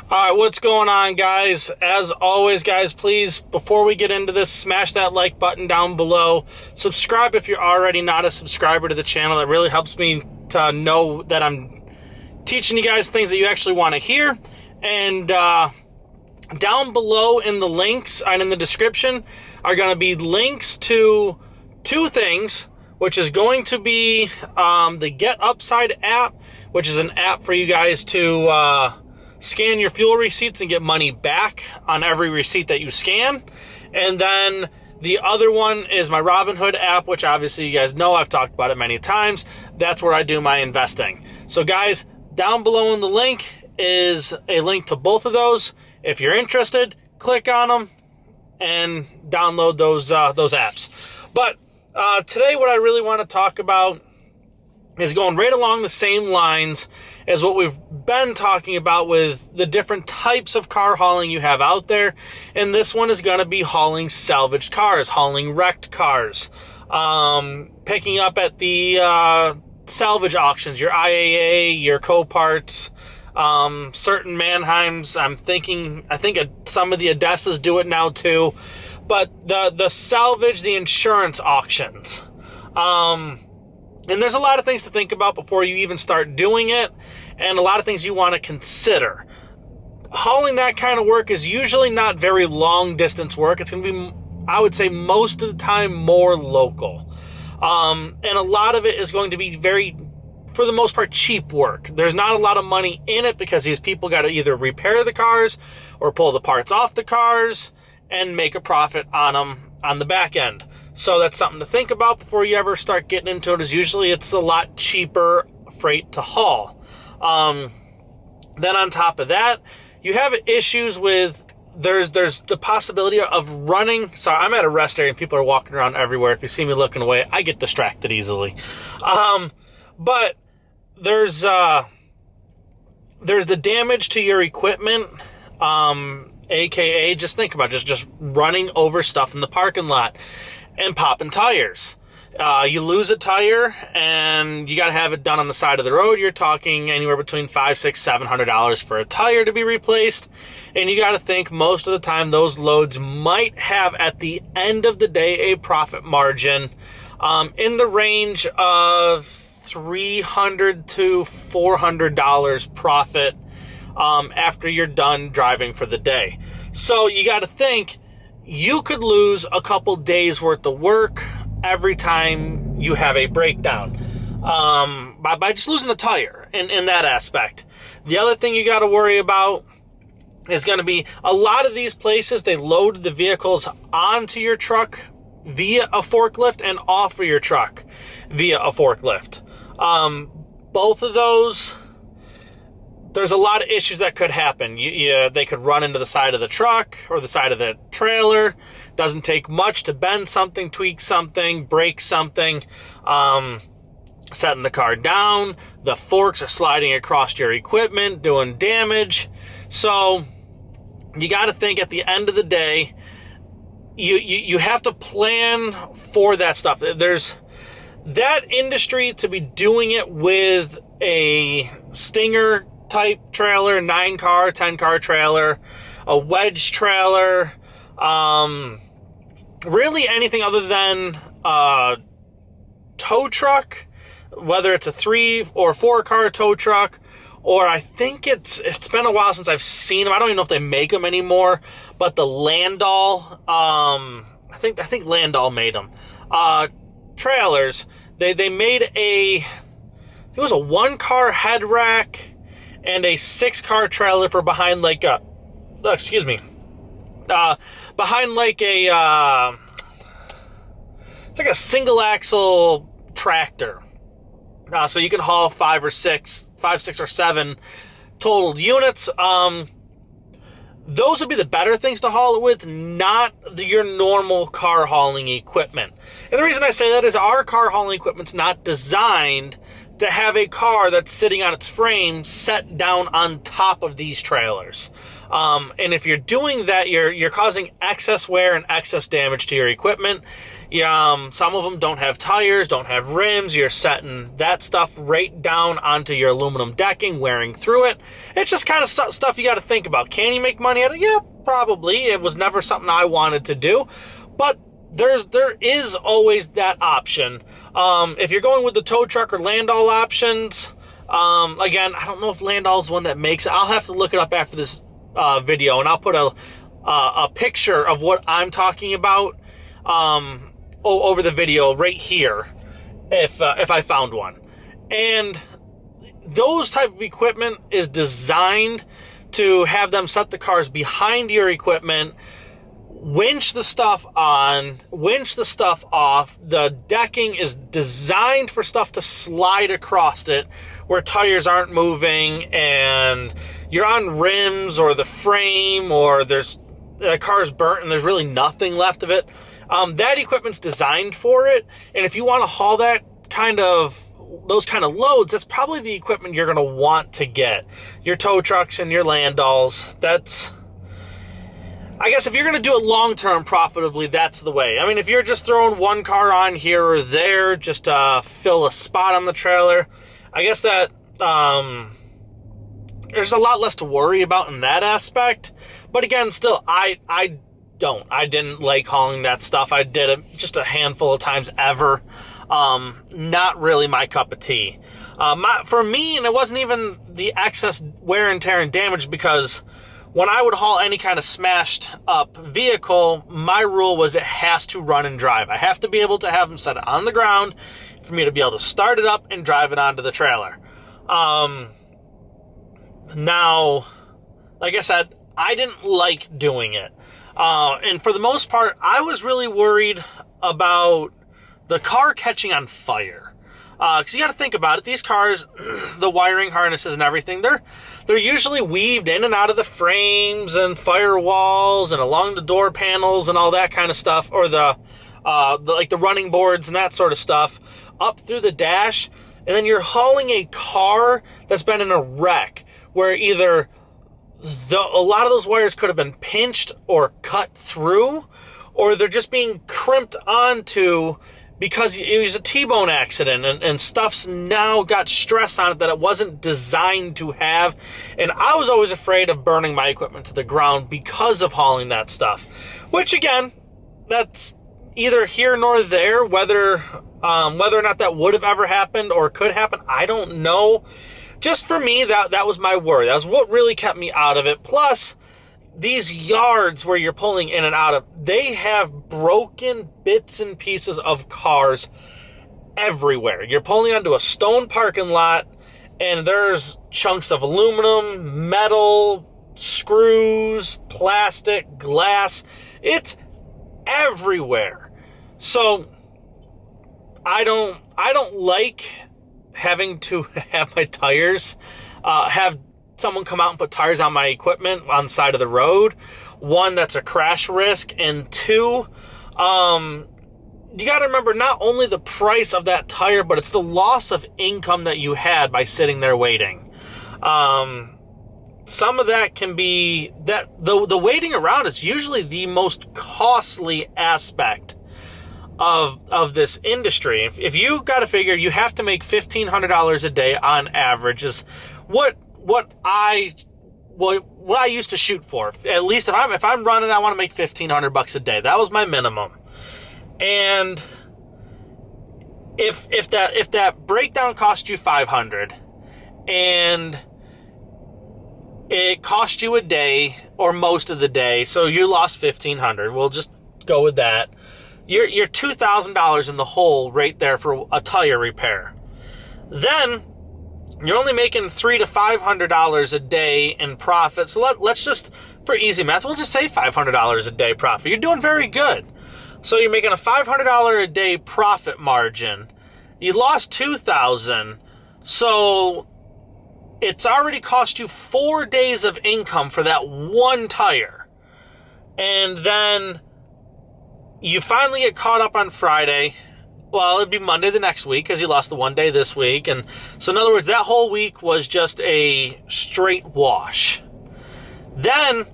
All right, what's going on, guys? As always, guys, please, before we get into this, smash that like button down below. Subscribe if you're already not a subscriber to the channel. That really helps me to know that I'm teaching you guys things that you actually want to hear. And down below in the links and in the description are going to be links to two things, which is going to be the Get Upside app, which is an app for you guys to scan your fuel receipts and get money back on every receipt that you scan. And then the other one is my Robinhood app, which obviously you guys know, I've talked about it many times. That's where I do my investing. So guys, down below in the link is a link to both of those. If you're interested, click on them and download those apps. But today what I really want to talk about is going right along the same lines as what we've been talking about with the different types of car hauling you have out there. And this one is going to be hauling salvaged cars, hauling wrecked cars, picking up at the salvage auctions, your IAA, your Coparts, certain Mannheims. I think some of the Odessas do it now too. But the salvage, the insurance auctions. And there's a lot of things to think about before you even start doing it, and a lot of things you want to consider. Hauling that kind of work is usually not very long distance work. It's going to be, I would say, most of the time more local. And a lot of it is going to be very, for the most part, cheap work. There's not a lot of money in it because these people got to either repair the cars or pull the parts off the cars and make a profit on them on the back end. So that's something to think about before you ever start getting into it, is usually it's a lot cheaper freight to haul. Then on top of that, you have issues with, there's the possibility of running. Sorry, I'm at a rest area and people are walking around everywhere. If you see me looking away, I get distracted easily. But there's the damage to your equipment, AKA, just think about just running over stuff in the parking lot and popping tires. You lose a tire and you got to have it done on the side of the road. You're talking anywhere between $500, $600, $700 for a tire to be replaced. And you got to think most of the time those loads might have, at the end of the day, a profit margin in the range of $300 to $400 profit after you're done driving for the day. So you got to think, you could lose a couple days worth of work every time you have a breakdown by just losing the tire in that aspect. The other thing you got to worry about is going to be, a lot of these places, they load the vehicles onto your truck via a forklift and off of your truck via a forklift. Both of those, there's a lot of issues that could happen. They could run into the side of the truck or the side of the trailer. Doesn't take much to bend something, tweak something, break something, setting the car down. The forks are sliding across your equipment, doing damage. So you got to think, at the end of the day, you have to plan for that stuff. There's that industry to be doing it with a Stinger type trailer, 9-car, 10-car trailer, a wedge trailer, really anything other than a tow truck, whether it's a 3 or 4-car tow truck, or I think it's been a while since I've seen them. I don't even know if they make them anymore, but the Landau, I think Landau made them. Trailers, they made it was a 1-car head rack and a 6-car trailer for behind like a, behind like a, it's like a single axle tractor. So you can haul 5, 6 or 7 total units. Those would be the better things to haul it with, not your normal car hauling equipment. And the reason I say that is our car hauling equipment's not designed to have a car that's sitting on its frame set down on top of these trailers. And if you're doing that, you're causing excess wear and excess damage to your equipment. Some of them don't have tires, don't have rims. You're setting that stuff right down onto your aluminum decking, wearing through it. It's just kind of stuff you got to think about. Can you make money out of it? Yeah, probably. It was never something I wanted to do, but there is always that option. If you're going with the tow truck or Landau options, again, I don't know if Landau is the one that makes it. I'll have to look it up after this video, and I'll put a picture of what I'm talking about over the video right here if I found one. And those type of equipment is designed to have them set the cars behind your equipment, winch the stuff on, winch the stuff off. The decking is designed for stuff to slide across it where tires aren't moving and you're on rims or the frame, or the car's burnt and there's really nothing left of it. That equipment's designed for it. And if you want to haul those kind of loads, that's probably the equipment you're going to want to get. Your tow trucks and your Landaus, I guess if you're going to do it long-term profitably, that's the way. I mean, if you're just throwing one car on here or there just to fill a spot on the trailer, I guess that there's a lot less to worry about in that aspect. But again, still, I didn't like hauling that stuff. I did it just a handful of times ever. Not really my cup of tea. For me, and it wasn't even the excess wear and tear and damage, because when I would haul any kind of smashed up vehicle, my rule was it has to run and drive. I have to be able to have them set it on the ground for me to be able to start it up and drive it onto the trailer. Now, like I said, I didn't like doing it. And for the most part, I was really worried about the car catching on fire. Because you got to think about it. These cars, the wiring harnesses and everything, they're usually weaved in and out of the frames and firewalls and along the door panels and all that kind of stuff, or the running boards and that sort of stuff, up through the dash. And then you're hauling a car that's been in a wreck, where either a lot of those wires could have been pinched or cut through, or they're just being crimped onto because it was a T-bone accident, and stuff's now got stress on it that it wasn't designed to have. And I was always afraid of burning my equipment to the ground because of hauling that stuff, which again, that's either here nor there. Whether or not that would have ever happened or could happen, I don't know. Just for me, that was my worry. That was what really kept me out of it. Plus, these yards where you're pulling in and out of, they have broken bits and pieces of cars everywhere. You're pulling onto a stone parking lot, and there's chunks of aluminum, metal, screws, plastic, glass. It's everywhere. So I don't like having to have my tires, have someone come out and put tires on my equipment on the side of the road. One, that's a crash risk, and two, you got to remember not only the price of that tire, but it's the loss of income that you had by sitting there waiting. Some of that can be that the waiting around is usually the most costly aspect of this industry. If you got to figure you have to make $1,500 a day on average is what I used to shoot for. At least if I'm running, I want to make $1,500 a day. That was my minimum. And if that breakdown cost you $500 and it cost you a day or most of the day, so you lost $1,500. We'll just go with that. You're $2,000 in the hole right there for a tire repair. Then you're only making $300 to $500 a day in profit. So let's just, for easy math, we'll just say $500 a day profit. You're doing very good. So you're making a $500 a day profit margin. You lost $2,000. So it's already cost you 4 days of income for that one tire. And then you finally get caught up on Friday, well, it'd be Monday the next week because you lost the one day this week. And so in other words, that whole week was just a straight wash. Then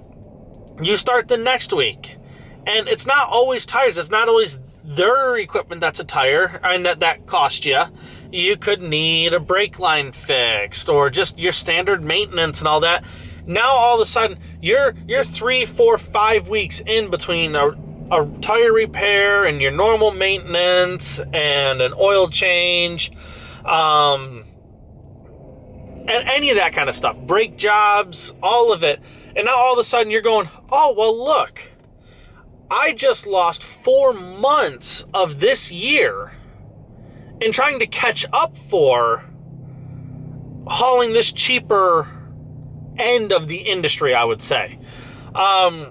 you start the next week, and it's not always tires. It's not always their equipment that's a tire, and that cost you. You could need a brake line fixed or just your standard maintenance and all that. Now all of a sudden you're 3, 4, 5 weeks in between a tire repair and your normal maintenance and an oil change, and any of that kind of stuff, brake jobs, all of it. And now all of a sudden you're going, oh, well, look, I just lost 4 months of this year in trying to catch up for hauling this cheaper end of the industry, I would say. And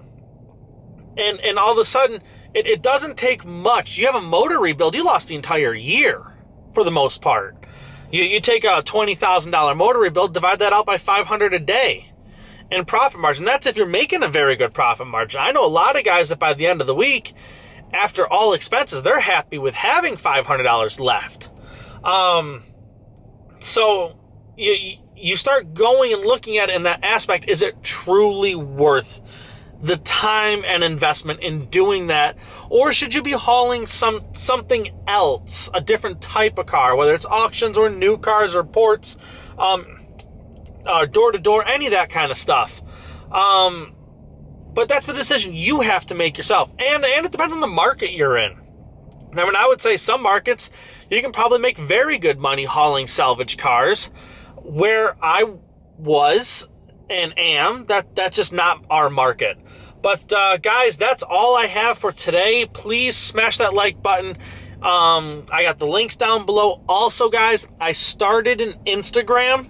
all of a sudden, it doesn't take much. You have a motor rebuild, you lost the entire year for the most part. You take a $20,000 motor rebuild, divide that out by 500 a day in profit margin. That's if you're making a very good profit margin. I know a lot of guys that by the end of the week, after all expenses, they're happy with having $500 left. So you start going and looking at it in that aspect. Is it truly worth the time and investment in doing that? Or should you be hauling something else, a different type of car, whether it's auctions or new cars or ports, door to door, any of that kind of stuff? But that's the decision you have to make yourself. And it depends on the market you're in. I mean, I would say some markets, you can probably make very good money hauling salvage cars. Where I was and am, that's just not our market. But guys, that's all I have for today. Please smash that like button. I got the links down below. Also, guys, I started an Instagram.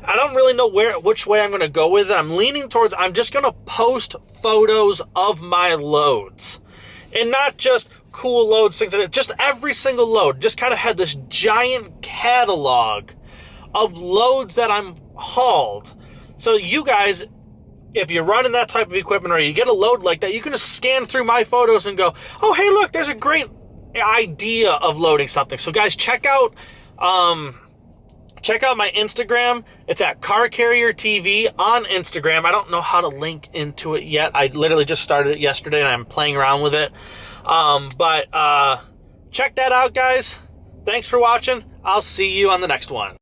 I don't really know which way I'm going to go with it. I'm leaning towards, I'm just going to post photos of my loads. And not just cool loads, things like that. Just every single load. Just kind of had this giant catalog of loads that I'm hauled. So you guys, if you're running that type of equipment or you get a load like that, you can just scan through my photos and go, oh, hey, look, there's a great idea of loading something. So guys, check out my Instagram. It's at Car Carrier TV on Instagram. I don't know how to link into it yet. I literally just started it yesterday and I'm playing around with it. But check that out, guys. Thanks for watching. I'll see you on the next one.